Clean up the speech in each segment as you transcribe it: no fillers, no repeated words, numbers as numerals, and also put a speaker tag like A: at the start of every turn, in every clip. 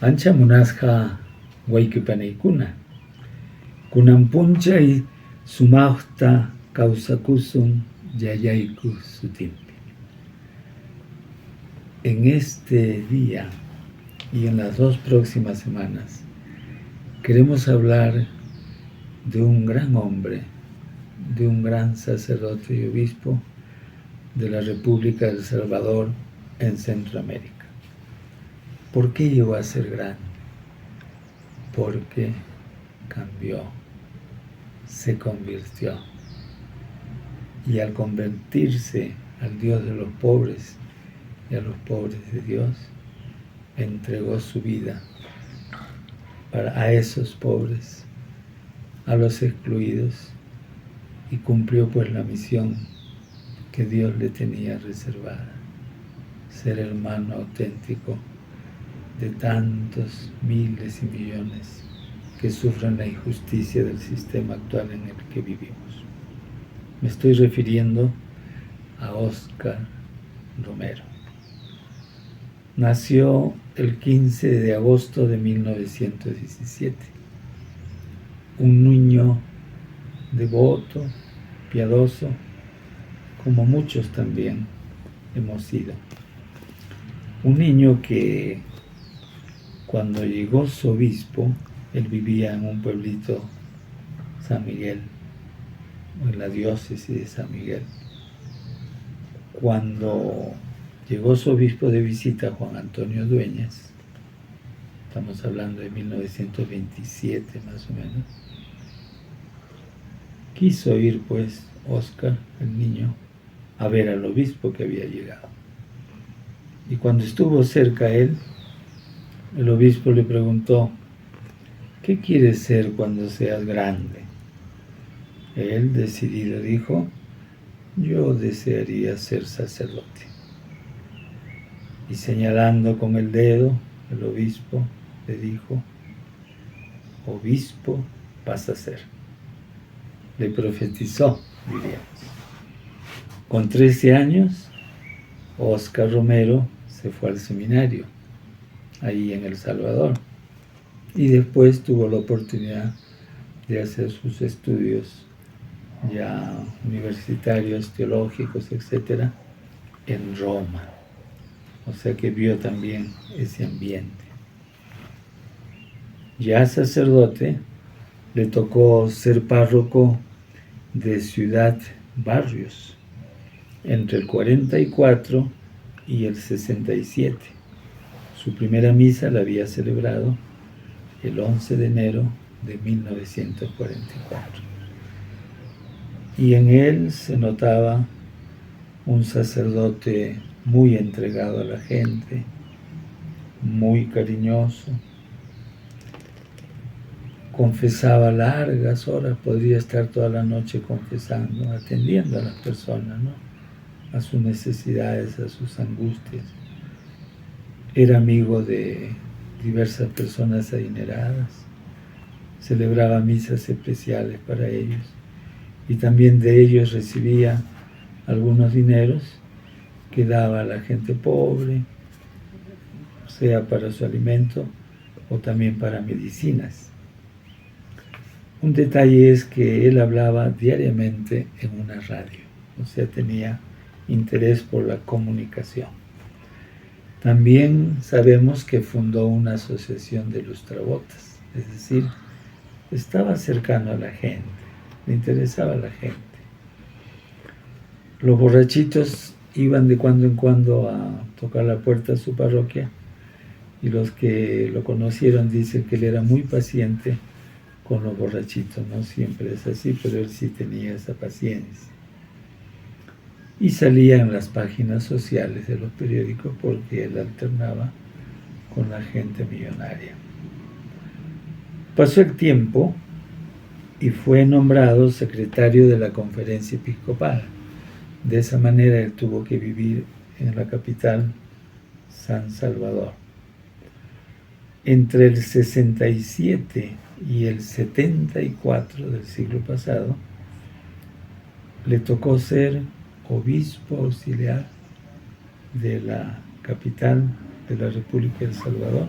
A: ancha munasqa wayqipaniykuna, kunanpuncha y sumaqta kawsakusun yayayku sutinpi. En este día y en las 2 próximas semanas queremos hablar de un gran hombre, de un gran sacerdote y obispo de la República de El Salvador en Centroamérica. ¿Por qué llegó a ser grande? Porque cambió, se convirtió. Y al convertirse al Dios de los pobres y a los pobres de Dios, entregó su vida a esos pobres, a los excluidos, y cumplió pues la misión que Dios le tenía reservada, ser hermano auténtico de tantos miles y millones que sufren la injusticia del sistema actual en el que vivimos. Me estoy refiriendo a Óscar Romero. Nació el 15 de agosto de 1917, un niño devoto, piadoso, como muchos también hemos sido. Un niño que cuando llegó su obispo, él vivía en un pueblito, San Miguel, en la diócesis de San Miguel. Cuando llegó su obispo de visita, Juan Antonio Dueñas, estamos hablando de 1927 más o menos, quiso ir pues Óscar, el niño, a ver al obispo que había llegado. Y cuando estuvo cerca él, el obispo le preguntó: ¿qué quieres ser cuando seas grande? Él, decidido, dijo: yo desearía ser sacerdote. Y señalando con el dedo, el obispo le dijo: obispo vas a ser. Le profetizó, diríamos. Con 13 años, Óscar Romero se fue al seminario, ahí en El Salvador, y después tuvo la oportunidad de hacer sus estudios ya universitarios, teológicos, etc., en Roma. O sea que vio también ese ambiente. Ya sacerdote, le tocó ser párroco de Ciudad Barrios entre el 44 y el 67. Su primera misa la había celebrado el 11 de enero de 1944. Y en él se notaba un sacerdote muy entregado a la gente, muy cariñoso. Confesaba largas horas, podría estar toda la noche confesando, atendiendo a las personas, ¿no?, a sus necesidades, a sus angustias. Era amigo de diversas personas adineradas, celebraba misas especiales para ellos, y también de ellos recibía algunos dineros que daba a la gente pobre, sea para su alimento o también para medicinas. Un detalle es que él hablaba diariamente en una radio, o sea, tenía interés por la comunicación. También sabemos que fundó una asociación de lustrabotas, es decir, estaba cercano a la gente, le interesaba a la gente. Los borrachitos iban de cuando en cuando a tocar la puerta de su parroquia, y los que lo conocieron dicen que él era muy paciente con los borrachitos. No siempre es así, pero él sí tenía esa paciencia. Y salía en las páginas sociales de los periódicos porque él alternaba con la gente millonaria. Pasó el tiempo y fue nombrado secretario de la Conferencia Episcopal. De esa manera él tuvo que vivir en la capital, San Salvador. Entre el 67 y el 74 del siglo pasado, le tocó ser obispo auxiliar de la capital de la República de El Salvador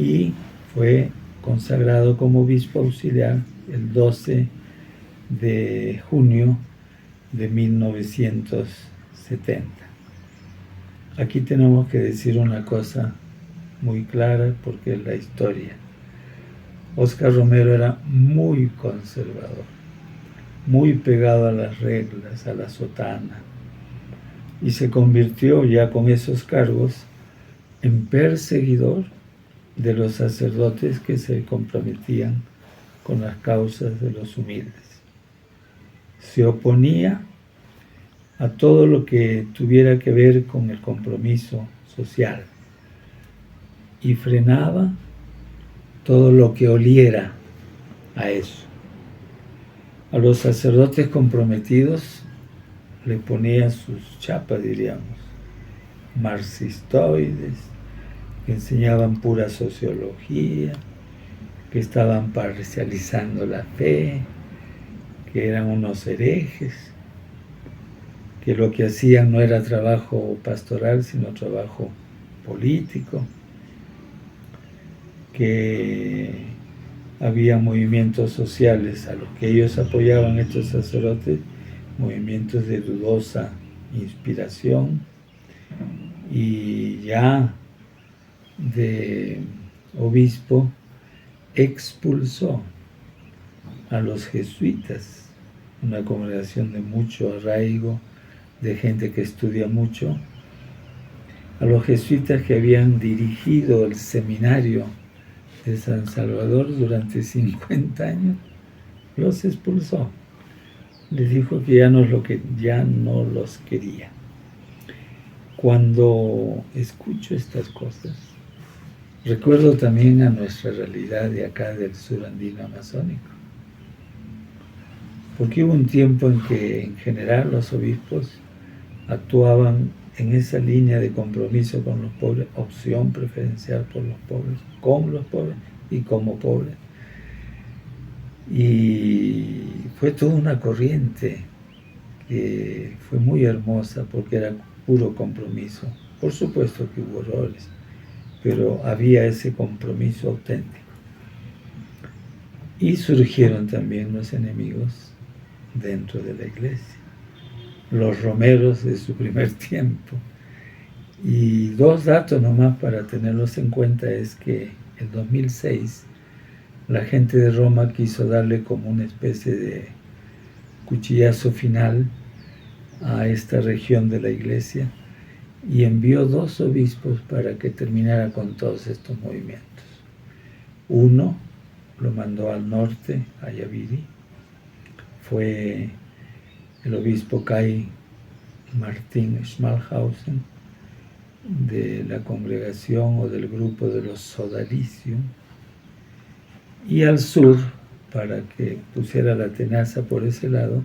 A: y fue consagrado como obispo auxiliar el 12 de junio de 1970. Aquí tenemos que decir una cosa muy clara porque es la historia. Óscar Romero era muy conservador, muy pegado a las reglas, a la sotana, y se convirtió ya con esos cargos en perseguidor de los sacerdotes que se comprometían con las causas de los humildes. Se oponía a todo lo que tuviera que ver con el compromiso social y frenaba todo lo que oliera a eso. A los sacerdotes comprometidos le ponía sus chapas, diríamos, marxistoides, que enseñaban pura sociología, que estaban parcializando la fe, que eran unos herejes, que lo que hacían no era trabajo pastoral, sino trabajo político, que había movimientos sociales a los que ellos apoyaban, estos sacerdotes, movimientos de dudosa inspiración, y ya de obispo expulsó a los jesuitas, una congregación de mucho arraigo, de gente que estudia mucho, a los jesuitas que habían dirigido el seminario de San Salvador durante 50 años, los expulsó. Les dijo que ya no los quería. Cuando escucho estas cosas, recuerdo también a nuestra realidad de acá del sur andino amazónico. Porque hubo un tiempo en que en general los obispos actuaban en esa línea de compromiso con los pobres, opción preferencial por los pobres, con los pobres y como pobres. Y fue toda una corriente que fue muy hermosa porque era puro compromiso. Por supuesto que hubo errores, pero había ese compromiso auténtico. Y surgieron también los enemigos dentro de la iglesia, los romeros de su primer tiempo. Y dos datos nomás para tenerlos en cuenta es que en 2006 la gente de Roma quiso darle como una especie de cuchillazo final a esta región de la iglesia y envió 2 obispos para que terminara con todos estos movimientos. Uno lo mandó al norte, a Yaviri, fue el obispo Kai Martín Schmalhausen, de la congregación o del grupo de los Sodalicium, y al sur, para que pusiera la tenaza por ese lado,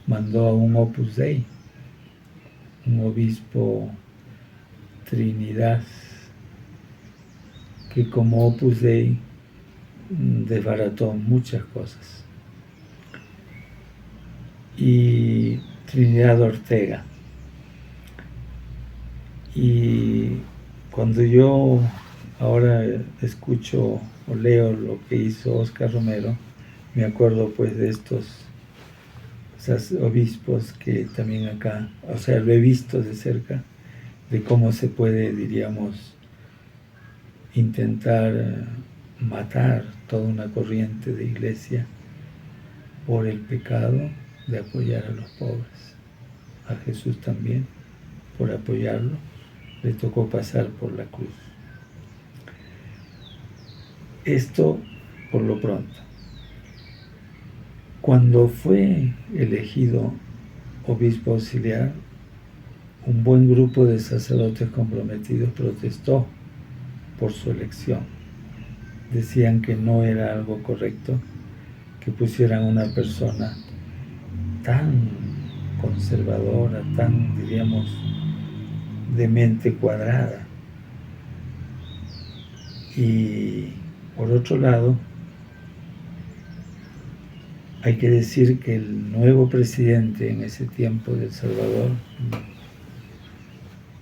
A: mandó a un Opus Dei, un obispo Trinidad, que como Opus Dei desbarató muchas cosas. Y Trinidad Ortega. Y cuando yo ahora escucho o leo lo que hizo Óscar Romero, me acuerdo pues de estos obispos que también acá, o sea, lo he visto de cerca, de cómo se puede, diríamos, intentar matar toda una corriente de iglesia por el pecado de apoyar a los pobres. A Jesús también, por apoyarlo, le tocó pasar por la cruz. Esto por lo pronto. Cuando fue elegido obispo auxiliar, un buen grupo de sacerdotes comprometidos protestó por su elección. Decían que no era algo correcto que pusieran una persona tan conservadora, tan, diríamos, de mente cuadrada. Y por otro lado, hay que decir que el nuevo presidente en ese tiempo de El Salvador,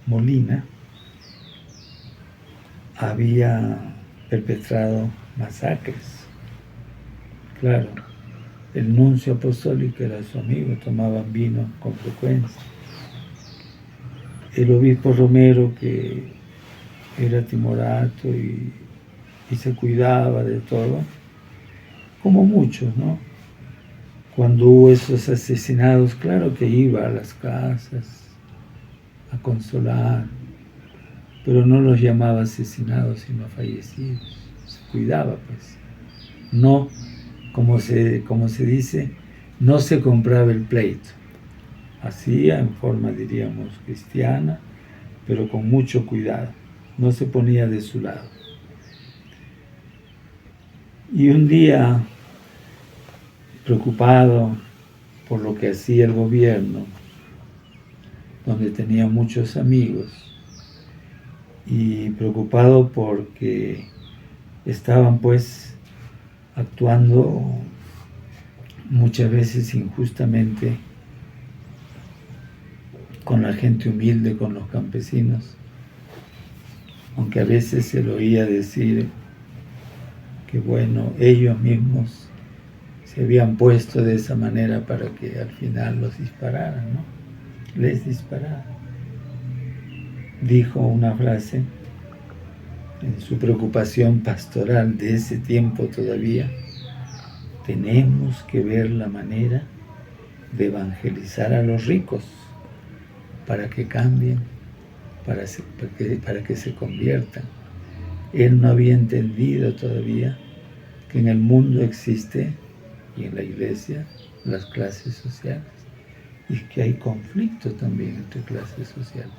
A: Molina, había perpetrado masacres. Claro, el nuncio apostólico era su amigo, tomaban vino con frecuencia. El obispo Romero, que era timorato y se cuidaba de todo, como muchos, ¿no? Cuando hubo esos asesinados, claro que iba a las casas a consolar, pero no los llamaba asesinados, sino fallecidos. Se cuidaba, pues. No, como se dice, no se compraba el pleito. Hacía en forma, diríamos, cristiana, pero con mucho cuidado. No se ponía de su lado. Y un día, preocupado por lo que hacía el gobierno, donde tenía muchos amigos, y preocupado porque estaban pues actuando muchas veces injustamente con la gente humilde, con los campesinos, aunque a veces se lo oía decir que bueno, ellos mismos se habían puesto de esa manera para que al final los dispararan, ¿no? Les dispararan. Dijo una frase en su preocupación pastoral de ese tiempo todavía: tenemos que ver la manera de evangelizar a los ricos para que cambien, para que se conviertan. Él no había entendido todavía que en el mundo existe, y en la iglesia, las clases sociales, y que hay conflicto también entre clases sociales.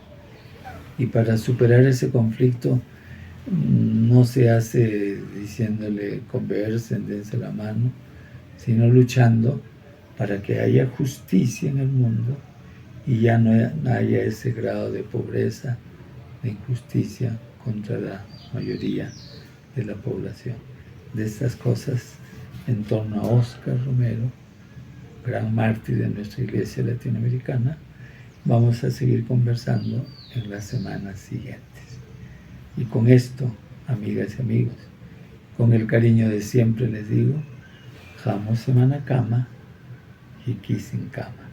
A: Y para superar ese conflicto no se hace diciéndole conversen, dense la mano, sino luchando para que haya justicia en el mundo y ya no haya ese grado de pobreza, de injusticia contra la mayoría de la población. De estas cosas, en torno a Óscar Romero, gran mártir de nuestra iglesia latinoamericana, vamos a seguir conversando en las semanas siguientes. Y con esto, amigas y amigos, con el cariño de siempre les digo, Jamo Semana Cama y Kisin Cama.